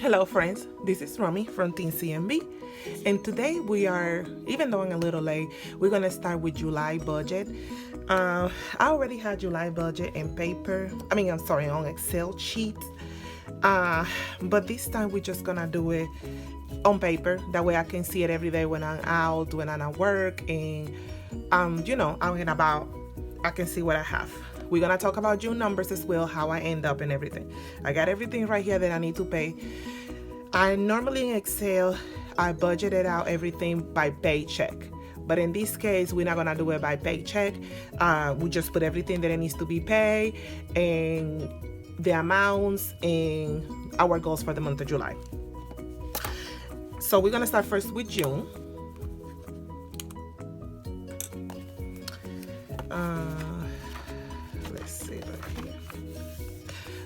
Hello friends, this is Romy from Team CMB, and today we are, even though I'm a little late, we're going to start with July budget. I already had July budget in paper, on Excel sheets, but this time we're just going to do it on paper. That way I can see it every day when I'm out, when I'm at work, and out and about, I can see what I have. We're going to talk about June numbers as well, how I end up and everything. I got everything right here that I need to pay. I normally in Excel, I budgeted out everything by paycheck. But in this case, we're not going to do it by paycheck. We just put everything that it needs to be paid and the amounts and our goals for the month of July. So we're going to start first with June. Let's see right here.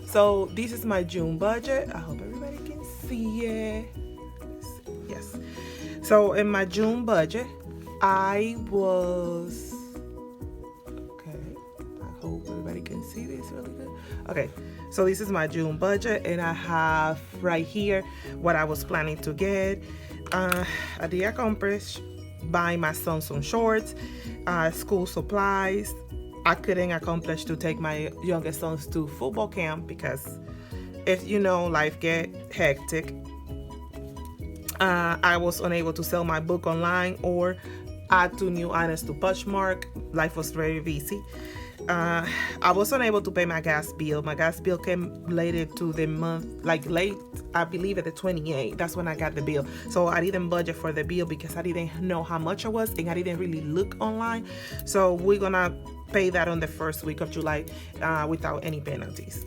So this is my June budget. I hope everybody can see it. Let's see. Yes. So in my June budget, I hope everybody can see this really good. Okay. So this is my June budget, and I have right here what I was planning to get. I did accomplish buying my son some shorts, school supplies. I couldn't accomplish to take my youngest sons to football camp because, if you know, life get hectic. I was unable to sell my book online or add 2 new items to Poshmark. Life was very busy. I was unable to pay my gas bill. My gas bill came later to the month, late, I believe at the 28th. That's when I got the bill. So I didn't budget for the bill because I didn't know how much it was and I didn't really look online. So we're gonna pay that on the first week of July without any penalties.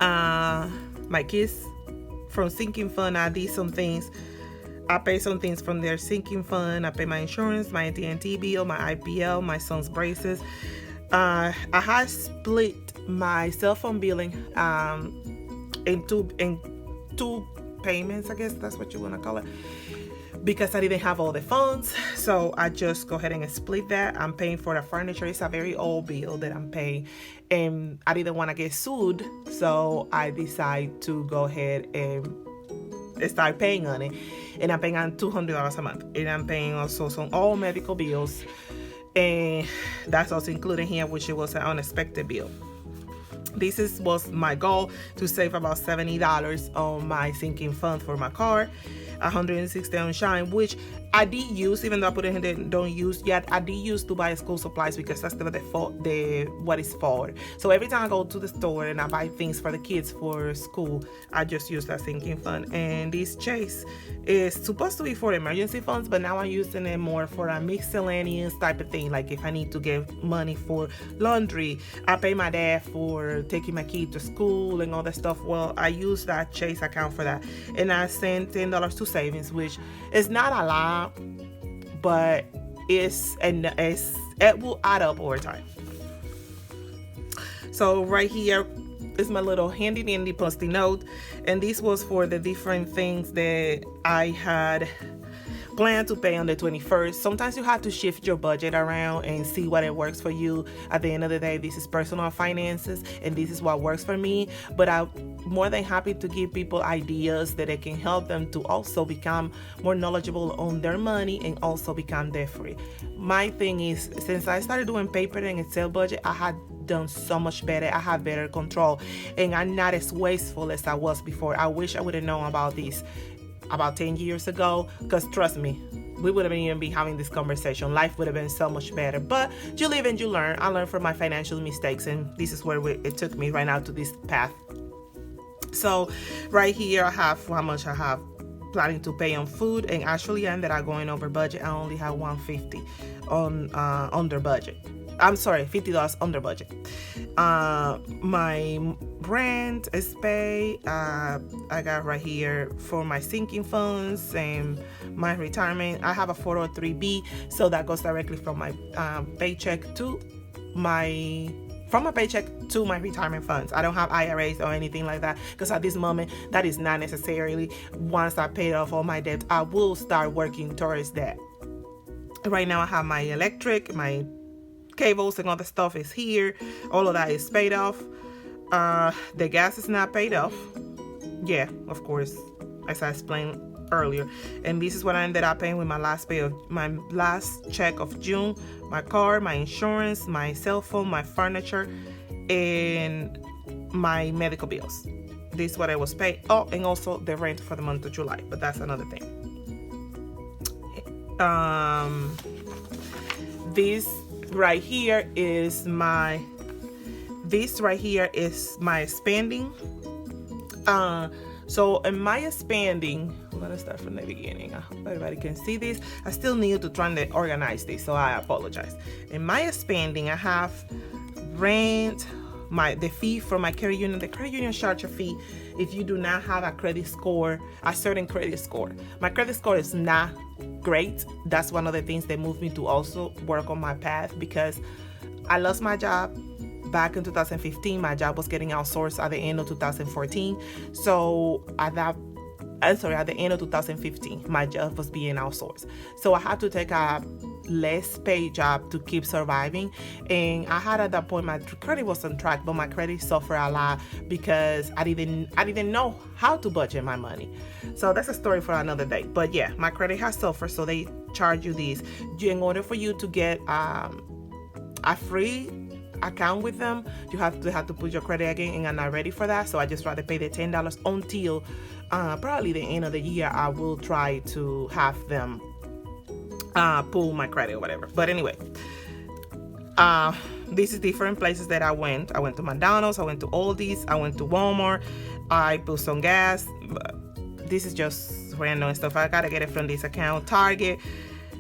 My kids from sinking fund, I did some things. I pay some things from their sinking fund. I pay my insurance, my AT&T bill, my IPL, my son's braces. I had split my cell phone billing in two payments, I guess that's what you want to call it, because I didn't have all the funds. So I just go ahead and split that. I'm paying for the furniture. It's a very old bill that I'm paying, and I didn't want to get sued, so I decided to go ahead and start paying on it. And I'm paying on $200 a month, and I'm paying also some all medical bills. And that's also included here, which it was an unexpected bill. This was my goal, to save about $70 on my sinking fund for my car, $160 on Shine, which I did use, even though I put it in there, don't use yet. I did use to buy school supplies because that's what it's for. So every time I go to the store and I buy things for the kids for school, I just use that sinking fund. And this Chase is supposed to be for emergency funds, but now I'm using it more for a miscellaneous type of thing. Like if I need to get money for laundry, I pay my dad for taking my kid to school and all that stuff. Well, I use that Chase account for that, and I send $10 to savings, which is not a lot, but it will add up over time. So right here is my little handy dandy Post-it note, and this was for the different things that I had planned to pay on the 21st. Sometimes you have to shift your budget around and see what it works for you. At the end of the day, this is personal finances and this is what works for me, but I'm more than happy to give people ideas that it can help them to also become more knowledgeable on their money and also become debt free. My thing is, since I started doing paper and Excel budget, I had done so much better. I have better control and I'm not as wasteful as I was before. I wish I would have known about this about 10 years ago, because trust me, we wouldn't even be having this conversation. Life would have been so much better. But you live and you learn. I learned from my financial mistakes, and this is where it took me right now to this path. So right here I have how much I have planning to pay on food, and actually I ended up going over budget. I only have $150 on under budget. I'm sorry, $50 under budget. My rent is paid. I got right here for my sinking funds and my retirement. I have a 403B, so that goes directly from my paycheck to my retirement funds. I don't have IRAs or anything like that, because at this moment that is not necessarily. Once I pay off all my debt, I will start working towards that. Right now I have my electric, my cables and all the stuff is here. All of that is paid off. The gas is not paid off. Yeah, of course, as I explained earlier. And this is what I ended up paying with my last check of June: my car, my insurance, my cell phone, my furniture, and my medical bills. This is what I was paid. Oh, and also the rent for the month of July, but that's another thing. This right here is my spending. So in my spending, I'm gonna start from the beginning. I hope everybody can see this. I still need to try to organize this, so I apologize. In my spending, I have rent, the fee for my credit union. The credit union charge a fee if you do not have a certain credit score. My credit score is not great. That's one of the things that moved me to also work on my path, because I lost my job back in 2015. My job was getting outsourced at the end of 2014. So at the end of 2015, my job was being outsourced. So I had to take a less paid job to keep surviving. And I had, at that point, my credit was on track, but my credit suffered a lot because I didn't know how to budget my money. So that's a story for another day. But yeah, my credit has suffered, so they charge you these. In order for you to get a free account with them, you have to put your credit again, and I'm not ready for that. So I just rather pay the $10 until probably the end of the year. I will try to have them pull my credit or whatever. But anyway, this is different places that I went. I went to McDonald's, I went to Aldi's, I went to Walmart, I put some gas. This is just random stuff. I gotta get it from this account. Target,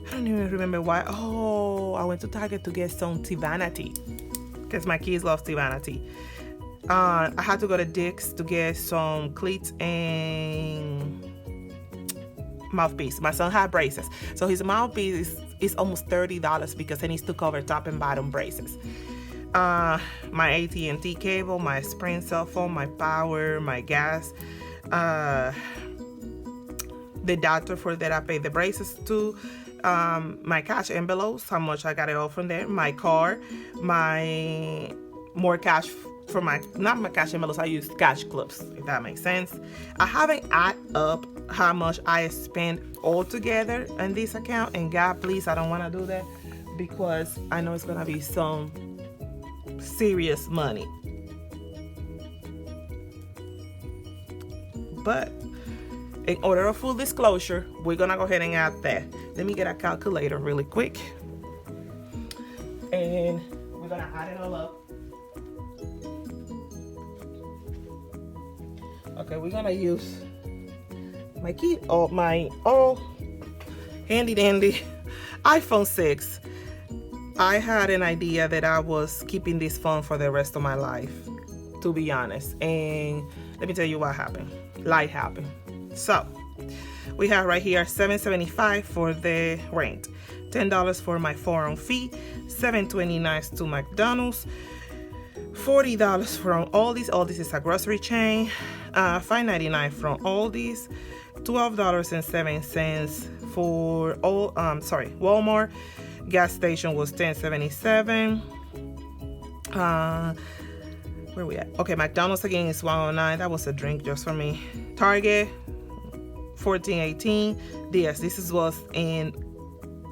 I don't even remember why. Oh, I went to Target to get some Tivana tea, because my kids love Tivana tea. I had to go to Dick's to get some cleats and mouthpiece. My son had braces, so his mouthpiece is almost $30 because he needs to cover top and bottom braces. My AT&T cable, my Sprint cell phone, my power, my gas, the doctor for that I paid the braces to, my cash envelopes, how much I got it all from there, my car, my more cash for not my cash envelopes, I use cash clips, if that makes sense. I haven't added up how much I spent all together in this account, and God please, I don't want to do that, because I know it's gonna be some serious money. But in order of full disclosure, we're gonna go ahead and add that. Let me get a calculator really quick, and we're gonna add it all up. Okay, we're gonna use my handy dandy iPhone 6. I had an idea that I was keeping this phone for the rest of my life, to be honest. And let me tell you what happened. Life happened. So we have right here $7.75 for the rent, $10 for my foreign fee, $7.29 to McDonald's, $40 from Aldi's. Aldi's is a grocery chain. $5.99 from Aldi's, $12.07 for Walmart. Gas station was $10.77. Where we at? Okay, McDonald's again is $1.09. That was a drink just for me. Target $14.18. Yes,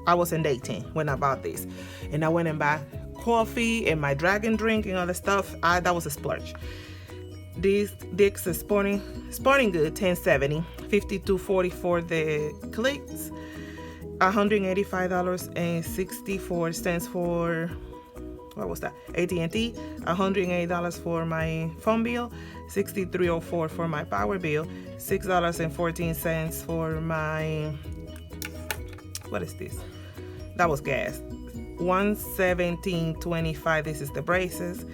I was in Dayton when I bought this, and I went and bought coffee and my dragon drink and other stuff. That was a splurge. These Dick's is sporting good, $10.70, $52.40 for the clicks, $185.64 for, what was that? AT&T, $108 for my phone bill, $63.04 for my power bill, $6.14 for my, what is this? That was gas. $117.25. This is the braces.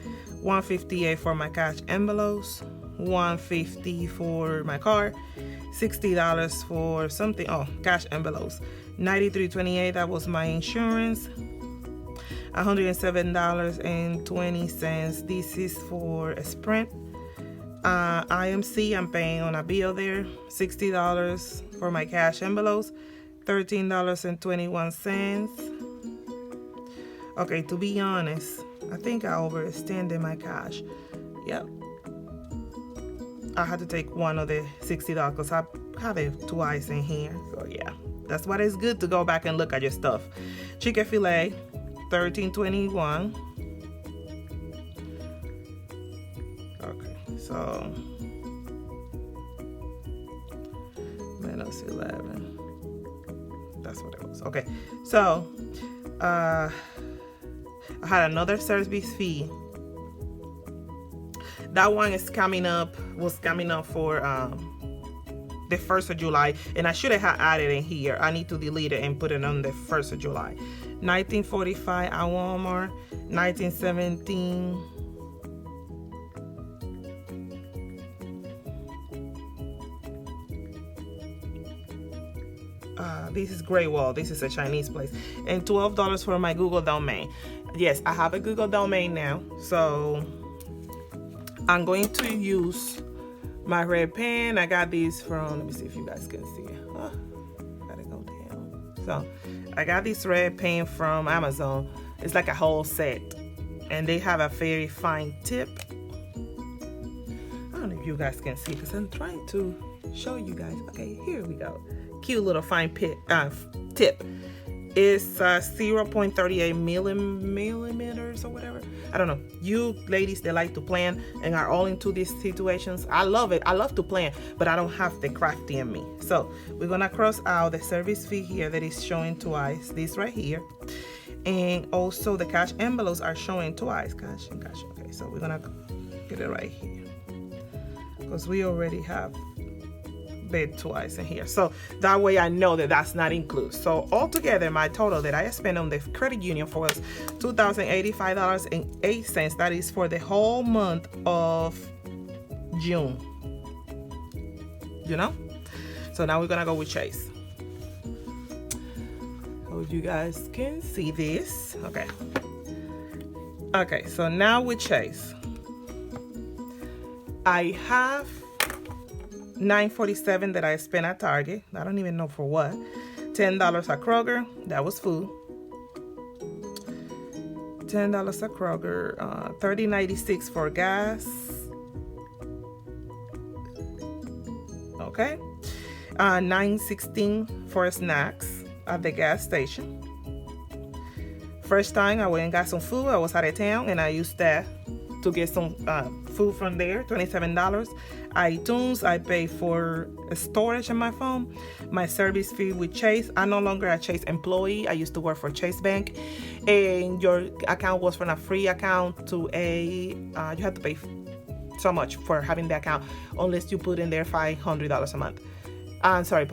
$158 for my cash envelopes. $150 for my car. $60 for something. Oh, cash envelopes. $93.28. That was my insurance. $107.20. This is for a Sprint. IMC, I'm paying on a bill there. $60 for my cash envelopes. $13.21. Okay, to be honest, I think I overextended my cash. Yep. I had to take one of the $60 because I have it twice in here. So yeah, that's why it's good to go back and look at your stuff. Chicken filet, $13.21. Okay, so minus 11. That's what it was. Okay, so I had another service fee. That one was coming up for the 1st of July, and I should have added in here. I need to delete it and put it on the 1st of July. 1945 at Walmart, 1917. This is Great Wall. This is a Chinese place. And $12 for my Google domain. Yes, I have a Google domain now. So I'm going to use my red pen. I got these from, let me see if you guys can see it. Oh, gotta go down. So I got this red pen from Amazon. It's like a whole set. And they have a very fine tip. I don't know if you guys can see because I'm trying to show you guys. Okay, here we go. Cute little fine tip. It's 0.38 millimeters or whatever. I don't know. You ladies that like to plan and are all into these situations, I love it. I love to plan, but I don't have the crafty in me. So we're gonna cross out the service fee here that is showing twice. This right here, and also the cash envelopes are showing twice. Cash and cash. Okay, so we're gonna get it right here because we already have bid twice in here, so that way I know that that's not included. So altogether my total that I spent on the credit union for was $2,085.08. that is for the whole month of June, you know. So now we're gonna go with Chase. Hope you guys can see this. Okay, so now with Chase I have $9.47 that I spent at Target. I don't even know for what. $10 at Kroger. That was food. $10 at Kroger. $30.96 for gas. Okay. $9.16 for snacks at the gas station. First time I went and got some food. I was out of town and I used that to get some food from there. $27. iTunes, I pay for storage on my phone. My service fee with Chase. I'm no longer a Chase employee. I used to work for Chase Bank, and your account was from a free account to a you have to pay so much for having the account unless you put in there $500 a month. I'm sorry,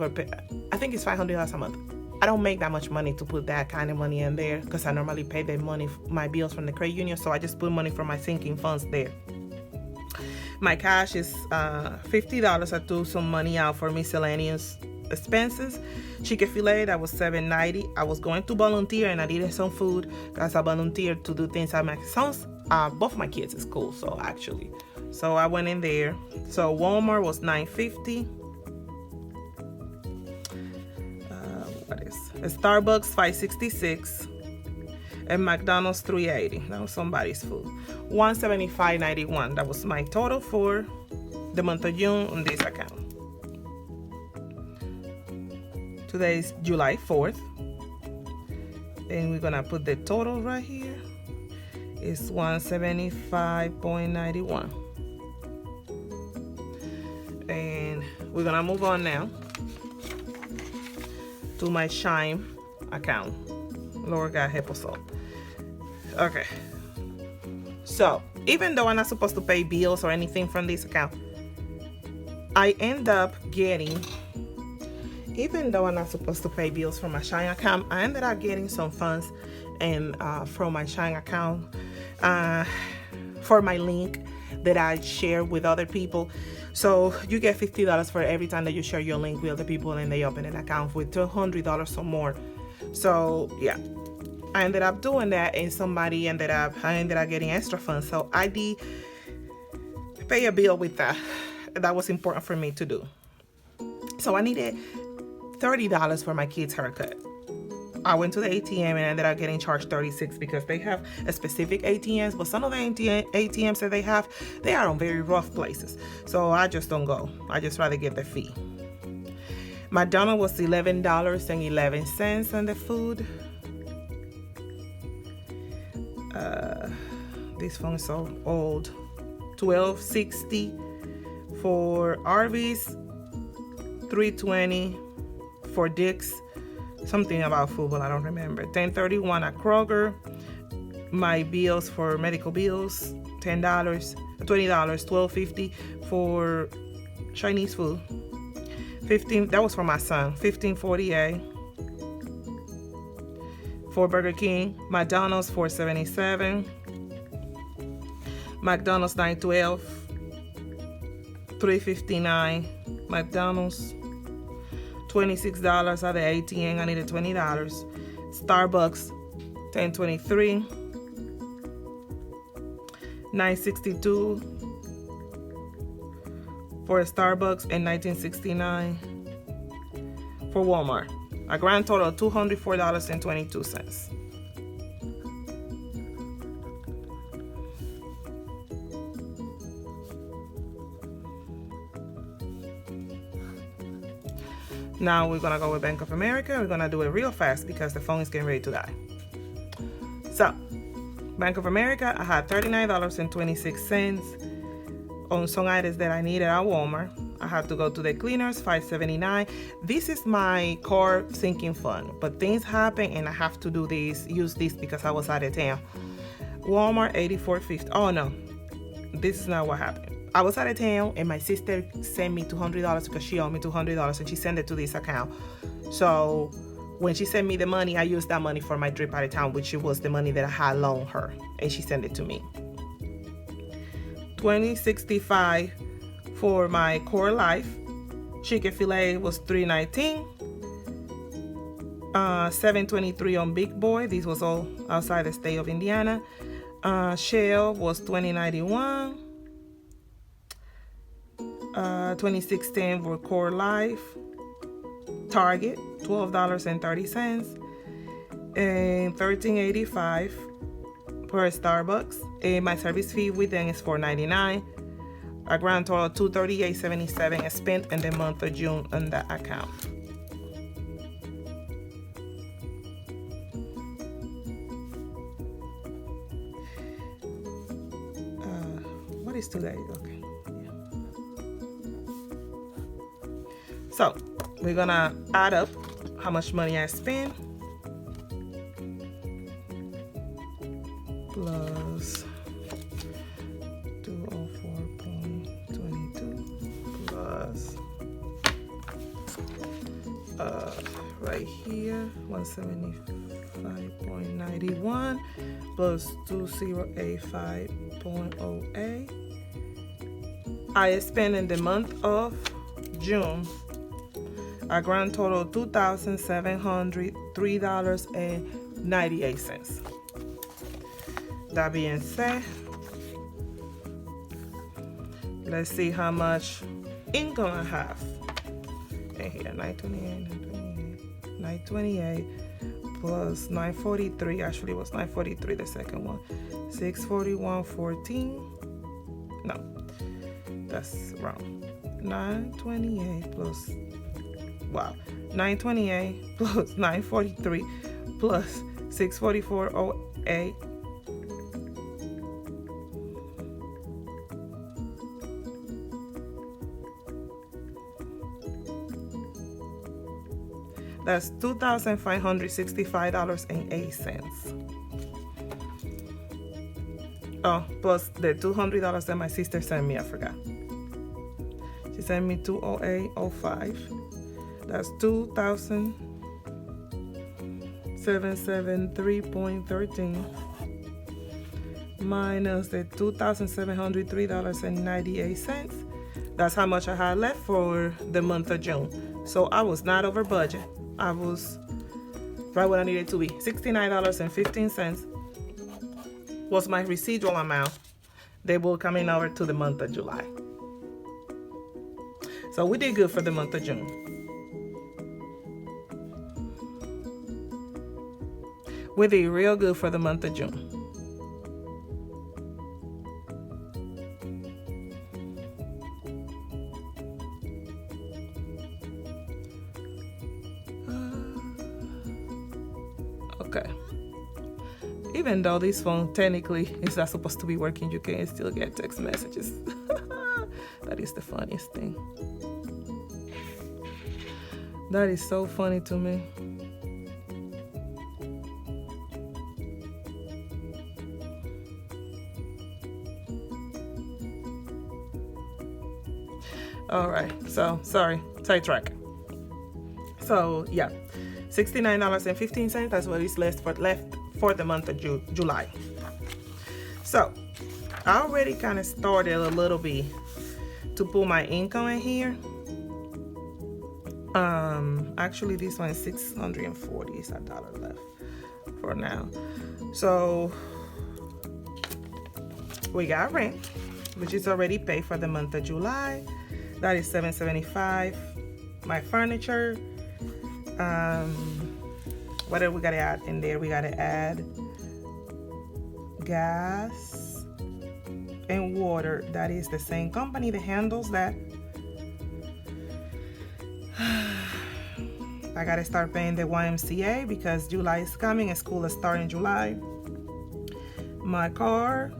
I think it's $500 a month. I don't make that much money to put that kind of money in there because I normally pay the money, my bills from the credit union, so I just put money from my sinking funds there. My cash is $50. I threw some money out for miscellaneous expenses. Chicken filet, that was $7.90. I was going to volunteer and I needed some food because I volunteered to do things at my son's, both my kids' school, so actually. So I went in there. So Walmart was $9.50. Starbucks $5.66. And McDonald's $3.80. That was somebody's food. $175.91. That was my total for the month of June on this account. Today is July 4th. And we're gonna put the total right here. It's $175.91. And we're gonna move on now to my Shine account. Lord God help us all. Okay. So, even though I'm not supposed to pay bills or anything from this account, I end up getting, even though I'm not supposed to pay bills from my Shine account, I ended up getting some funds and from my Shine account for my link that I share with other people. So you get $50 for every time that you share your link with other people and they open an account with $200 or more. So yeah, I ended up doing that, and I ended up getting extra funds. So I did pay a bill with that. That was important for me to do. So I needed $30 for my kid's haircut. I went to the ATM and ended up getting charged $36 because they have a specific ATMs, but some of the ATMs that they have, they are on very rough places. So I just don't go. I just rather get the fee. McDonald's was $11.11 on the food. This phone is so old. $12.60 for Arby's, $3.20 for Dick's. Something about football, I don't remember. $10.31 at Kroger. My bills for medical bills, $10, $20, $12.50 for Chinese food. That was for my son. $15.48 for Burger King. McDonald's $4.77. McDonald's $9.12. $3.59. McDonald's $26 at the ATM. I needed $20. Starbucks $10.23. $9.62 for a Starbucks and $19.69 for Walmart. A grand total of $204.22. Now we're gonna go with Bank of America. We're gonna do it real fast because the phone is getting ready to die. So, Bank of America, I had $39.26 on some items that I needed at Walmart. I had to go to the cleaners, $5.79. This is my car sinking fund, but things happen and I have to use this because I was out of town. Walmart, $84.50. Oh no, this is not what happened. I was out of town and my sister sent me $200 because she owed me $200 and she sent it to this account. So when she sent me the money, I used that money for my trip out of town, which was the money that I had loaned her, and she sent it to me. $20.65 for my Core Life. Chicken filet was $3.19. $7.23 on Big Boy. This was all outside the state of Indiana. Shell was $20.91. $26.10 for Core Life. Target $12.30 and $13.85 for Starbucks. And my service fee with them is $4.99. A grand total of $238.77 spent in the month of June on that account. What is today? Okay. So we're gonna add up how much money I spent plus 204.22 plus right here 175.91 plus 2085.08. I spent in the month of June a grand total of $2,703.98. That being said, let's see how much income I have. And here, 928 plus 943. Actually, it was 943 the second one. 641.14. No, that's wrong. 928 plus 928 plus 943 plus 644.08. That's $2,565.08. Oh, plus the $200 that my sister sent me, I forgot. She sent me $208.05. That's $2,773.13 minus the $2,703.98. That's how much I had left for the month of June. So I was not over budget. I was right where I needed to be. $69.15 was my residual amount. They will coming over to the month of July. So we did good for the month of June. We did real good for the month of June. Okay. Even though this phone technically is not supposed to be working, you can still get text messages. That is the funniest thing. That is so funny to me. All right, so sorry, sidetrack. So yeah, $69.15. That's what is left for the month of July. So I already kind of started a little bit to pull my income in here. Actually, this one is $640. It's $1 left for now. So we got rent, which is already paid for the month of July. That is $775. My furniture. What do we gotta add in there? We gotta add gas and water. That is the same company that handles that. I gotta start paying the YMCA because July is coming and school is starting in July. My car.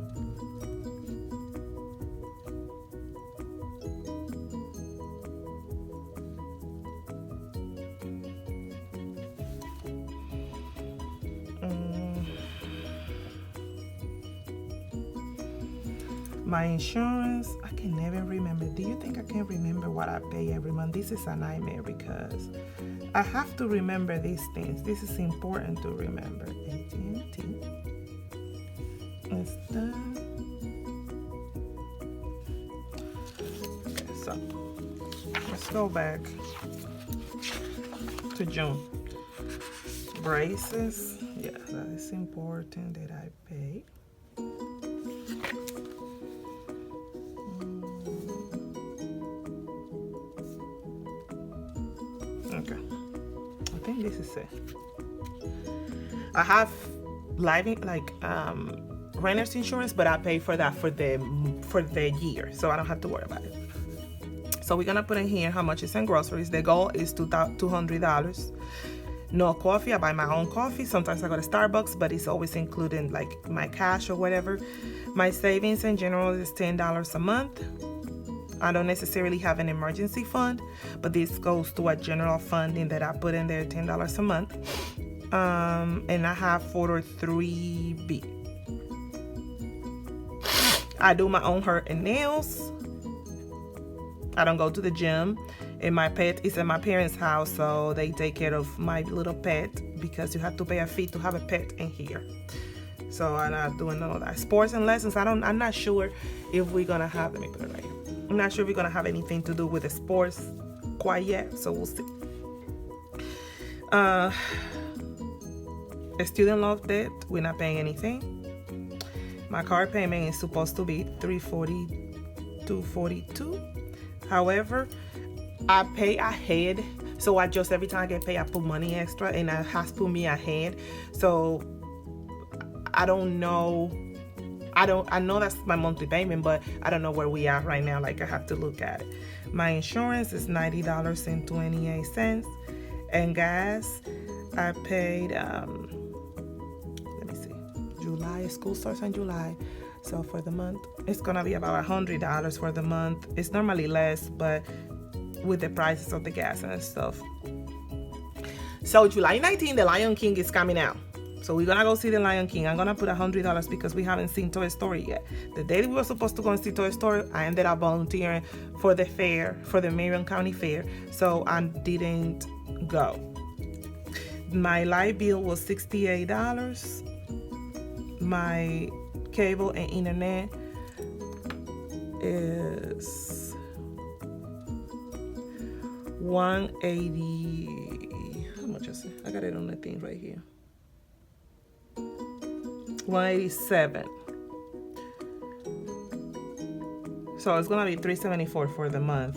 My insurance, I can never remember. Do you think I can remember what I pay every month? This is a nightmare because I have to remember these things. This is important to remember. AT&T. It's done. Okay, so let's go back to June. Braces. Yeah, that is important that I pay. Okay, I think this is it. I have renter's insurance, but I pay for that for the year, so I don't have to worry about it. So we're gonna put in here how much is in groceries. The goal is $200. No coffee. I buy my own coffee. Sometimes I go to Starbucks, but it's always including like my cash or whatever. My savings in general is $10 a month. I don't necessarily have an emergency fund, but this goes to a general funding that I put in there, $10 a month. And I have 403B. I do my own hair and nails. I don't go to the gym. And my pet is at my parents' house, so they take care of my little pet because you have to pay a fee to have a pet in here. So I'm not doing none of that. Sports and lessons, I'm not sure if we're gonna have, let me put it right here. I'm not sure if we're gonna have anything to do with the sports quite yet, so we'll see. A student loan debt, we're not paying anything. My car payment is supposed to be $342. However, I pay ahead, so I just every time I get paid, I put money extra, and it has put me ahead. So I don't know. I know that's my monthly payment, but I don't know where we are right now. Like I have to look at it. My insurance is $90.28, and gas I paid. Let me see. July, school starts in July, so for the month it's gonna be about $100 for the month. It's normally less, but with the prices of the gas and stuff. So July 19th, The Lion King is coming out. So we're gonna go see The Lion King. I'm gonna put $100 because we haven't seen Toy Story yet. The day we were supposed to go and see Toy Story, I ended up volunteering for the fair, for the Marion County Fair. So I didn't go. My light bill was $68. My cable and internet is $180. How much is it? I got it on the thing right here. $187. So it's gonna be $374 for the month.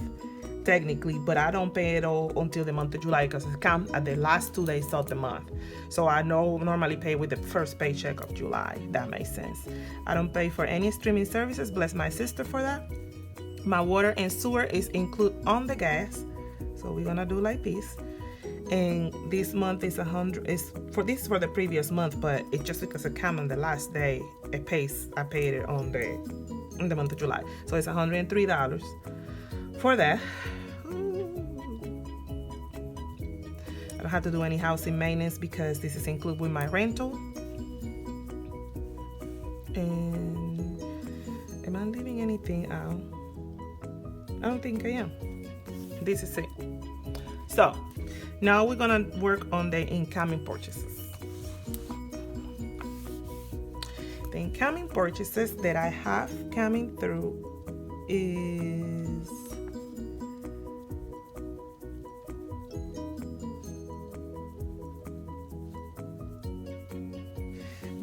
technically, but I don't pay it all until the month of July because it comes at the last 2 days of the month. So I normally pay with the first paycheck of July. That makes sense. I don't pay for any streaming services. Bless my sister for that. My water and sewer is included on the gas. So we're gonna do like this. And this month is 100. Is for the previous month, but it's just because it came on the last day. I paid it in the month of July. So it's $103 for that. I don't have to do any housing maintenance because this is included with my rental. And am I leaving anything out? I don't think I am. This is it. So now we're gonna work on the incoming purchases. The incoming purchases that I have coming through is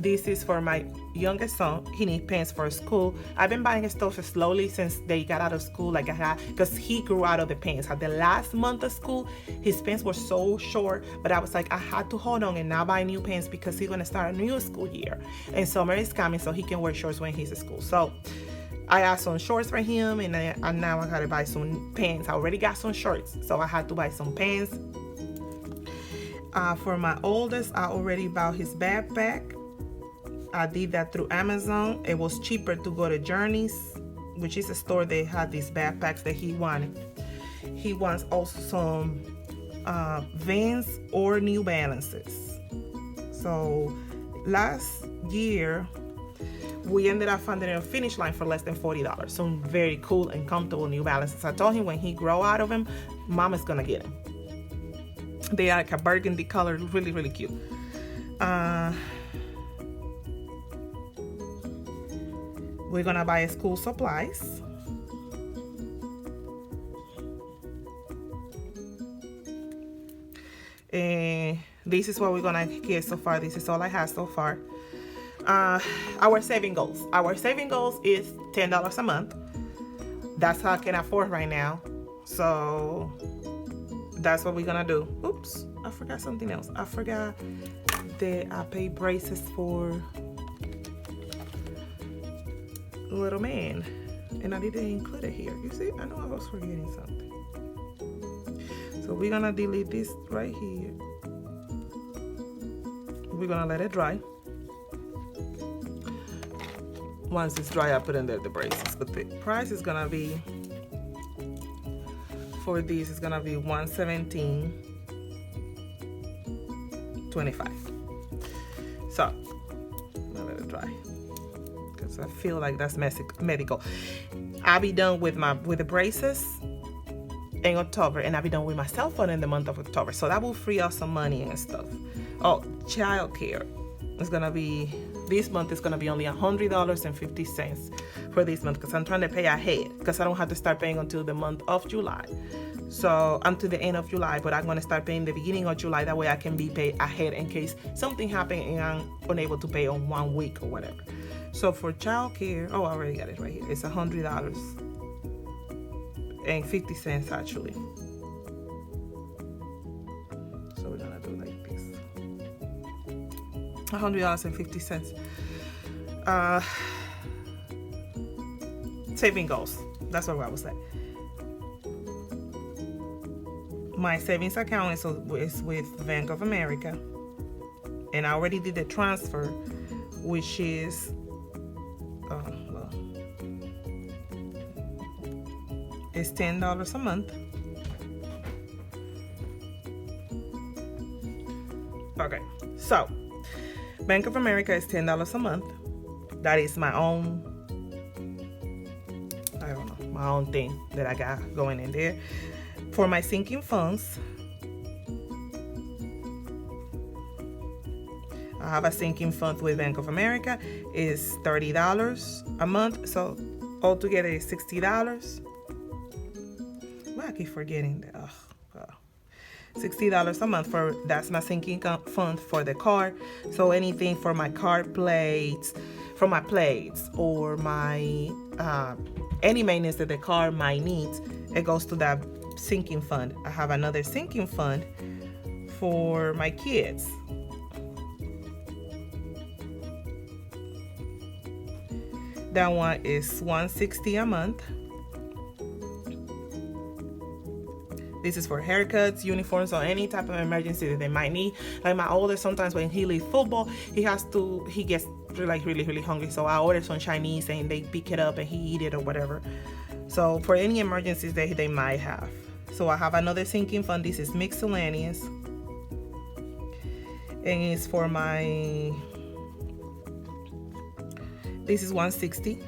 this is for my youngest son. He needs pants for school. I've been buying his stuff slowly since they got out of school, because he grew out of the pants. At the last month of school, his pants were so short, but I was like, I had to hold on and not buy new pants because he's gonna start a new school year. And summer is coming, so he can wear shorts when he's at school. So I asked some shorts for him, and now I gotta buy some pants. I already got some shorts, so I had to buy some pants. For my oldest, I already bought his backpack. I did that through Amazon. It was cheaper to go to Journeys, which is a store that had these backpacks that he wanted. He wants also some Vans or New Balances. So last year, we ended up finding a Finish Line for less than $40. Some very cool and comfortable New Balances. I told him when he grow out of them, Mama's gonna get him. They are like a burgundy color, really, really cute. We're gonna buy school supplies. And this is what we're gonna get so far. This is all I have so far. Our saving goals. Our saving goals is $10 a month. That's how I can afford right now. So that's what we're gonna do. Oops, I forgot something else. I forgot that I pay braces for little man, and I didn't include it here. You see, I know I was forgetting something. So we're gonna delete this right here. We're gonna let it dry. Once it's dry, I put in there the braces. But the price is gonna be for these is gonna be $117.25. So I'm gonna let it dry. I feel like that's medical. I'll be done with the braces in October, and I'll be done with my cell phone in the month of October. So that will free up some money and stuff. Oh, child care is gonna be, this month is gonna be only $100.50 for this month because I'm trying to pay ahead because I don't have to start paying until the month of July. So until the end of July, but I'm gonna start paying the beginning of July. That way I can be paid ahead in case something happens and I'm unable to pay on 1 week or whatever. So for childcare, I already got it right here. It's $100.50 actually. So we're gonna do like this. $100.50. Saving goals. That's what I was saying. My savings account is with Bank of America, and I already did the transfer, which is it's $10 a month. Okay, so Bank of America is $10 a month. That is my own, my own thing that I got going in there. For my sinking funds, I have a sinking fund with Bank of America. Is $30 a month, so altogether is $60. Why I keep forgetting that? $60 a month that's my sinking fund for the car. So anything for my car plates, for my plates, or my any maintenance that the car might need, it goes to that sinking fund. I have another sinking fund for my kids. That one is $160 a month. This is for haircuts, uniforms, or any type of emergency that they might need. Like my oldest, sometimes when he leaves football, he gets like really hungry. So I order some Chinese and they pick it up and he eat it or whatever. So for any emergencies that they might have. So I have another sinking fund. This is miscellaneous. And it's for my, this is $160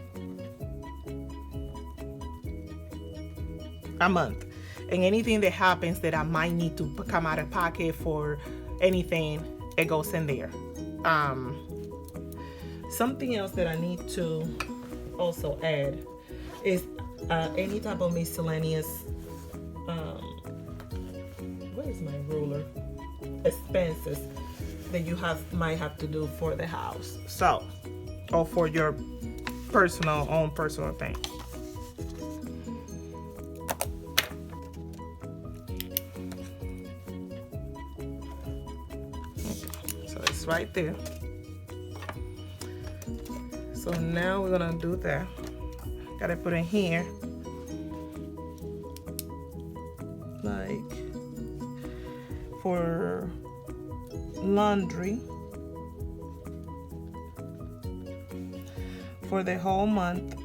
a month. And anything that happens that I might need to come out of pocket for anything, it goes in there. Something else that I need to also add is any type of miscellaneous, where is my ruler? Expenses that you might have to do for the house. So, or for your own personal thing. Right there. So now we're gonna do that. Gotta put in here like for laundry for the whole month.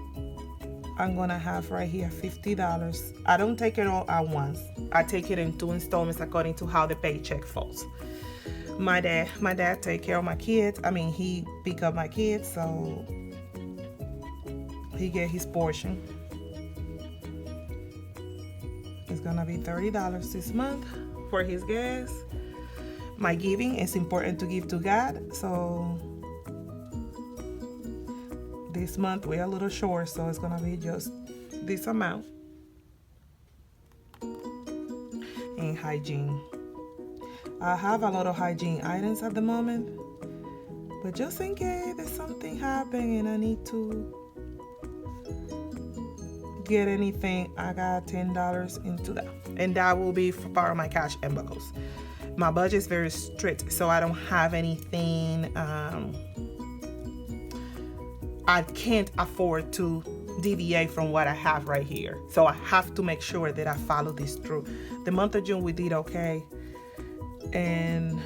I'm gonna have right here $50. I don't take it all at once. I take it in 2 installments according to how the paycheck falls. My dad take care of my kids. I mean, he pick up my kids, so he get his portion. It's gonna be $30 this month for his gas. My giving is important to give to God, so this month we're a little short, so it's gonna be just this amount. And hygiene. I have a lot of hygiene items at the moment, but just in case there's something happening and I need to get anything, I got $10 into that, and that will be for part of my cash envelopes. My budget is very strict, so I don't have anything. I can't afford to deviate from what I have right here, so I have to make sure that I follow this through. The month of June we did okay, and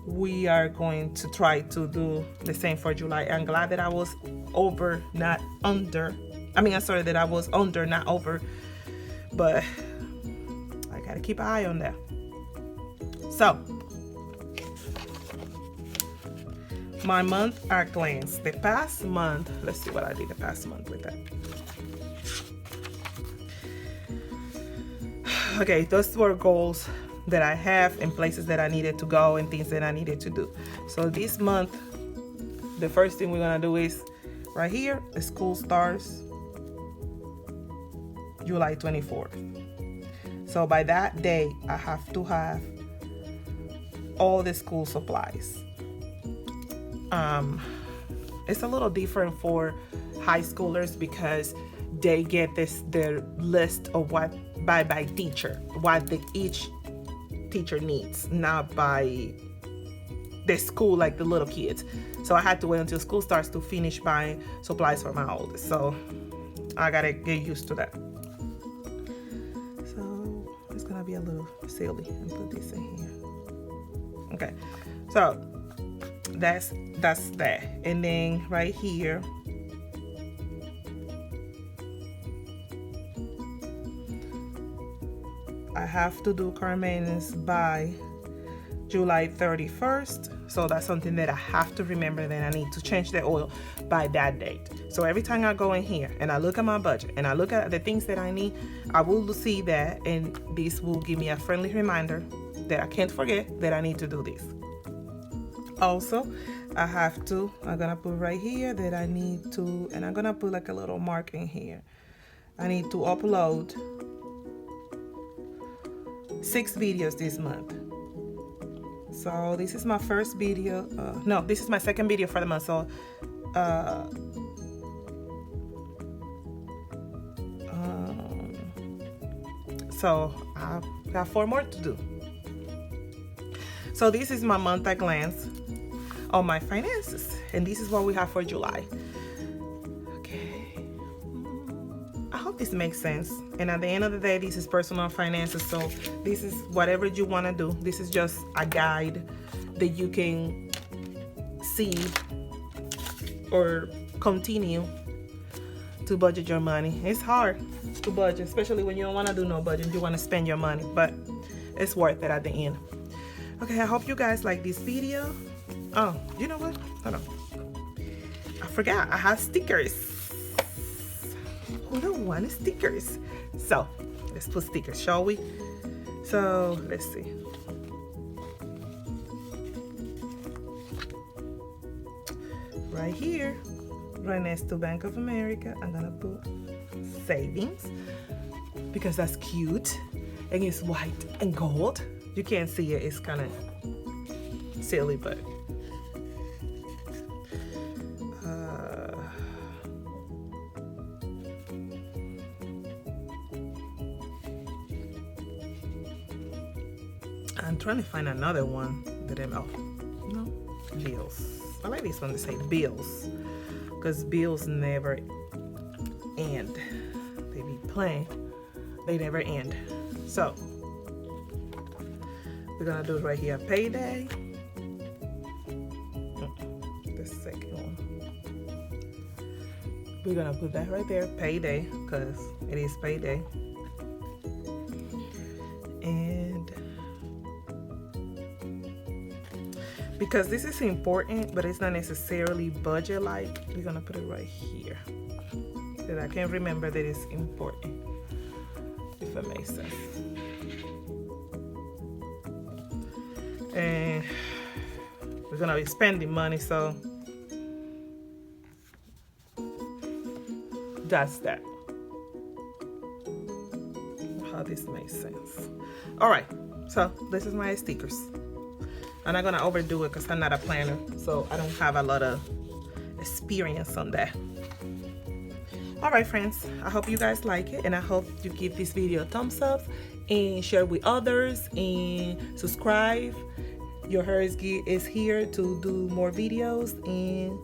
we are going to try to do the same for July. I'm glad that I was over, not under. I'm sorry that I was under, not over, but I gotta keep an eye on that. So my month at glance. The past month, let's see what I did the past month with that. Okay, those were goals that I have and places that I needed to go and things that I needed to do. So this month, the first thing we're gonna do is right here, the school starts July 24th. So by that day, I have to have all the school supplies. It's a little different for high schoolers because they get their list of what by teacher, what each teacher needs, not by the school like the little kids. So I had to wait until school starts to finish buying supplies for my oldest. So I gotta get used to that. So it's gonna be a little silly and put this in here. Okay, so that's that. And then right here, I have to do car maintenance by July 31st. So that's something that I have to remember, that I need to change the oil by that date. So every time I go in here and I look at my budget and I look at the things that I need, I will see that, and this will give me a friendly reminder that I can't forget that I need to do this. Also, I'm gonna put right here that I need to, and I'm gonna put like a little mark in here. I need to upload 6 videos this month. So this is my first video. No, this is my second video for the month. So I've got 4 more to do. So this is my month at glance on my finances, and this is what we have for July. Okay, I hope this makes sense. And at the end of the day, this is personal finances, so this is whatever you want to do. This is just a guide that you can see or continue to budget your money. It's hard to budget, especially when you don't want to do no budget. You want to spend your money, but it's worth it at the end. Okay, I hope you guys like this video. Oh, you know what? Hold on. I forgot I have stickers. Who don't want stickers? So let's put stickers, shall we? So let's see. Right here, right next to Bank of America, I'm gonna put savings because that's cute and it's white and gold. You can't see it, it's kind of silly, but I'm trying to find another one that I'm, oh, no, bills. I like this one to say bills, because bills never end. They be plain, they never end. So we're gonna do it right here, payday. The second one. We're gonna put that right there, payday, because it is payday. And because this is important, but it's not necessarily budget like, we're gonna put it right here. That I can remember that it's important, if it makes sense. And we're gonna be spending money, so that's that. How this makes sense. All right, so this is my stickers. I'm not gonna overdo it because I'm not a planner, so I don't have a lot of experience on that. All right, friends, I hope you guys like it, and I hope you give this video a thumbs up and share with others and subscribe. Your hair is here to do more videos and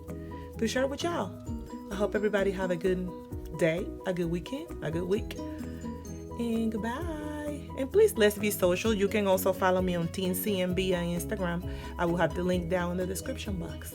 to share with y'all. I hope everybody have a good day, a good weekend, a good week, and goodbye. And please, let's be social. You can also follow me on Teen CMB on Instagram. I will have the link down in the description box.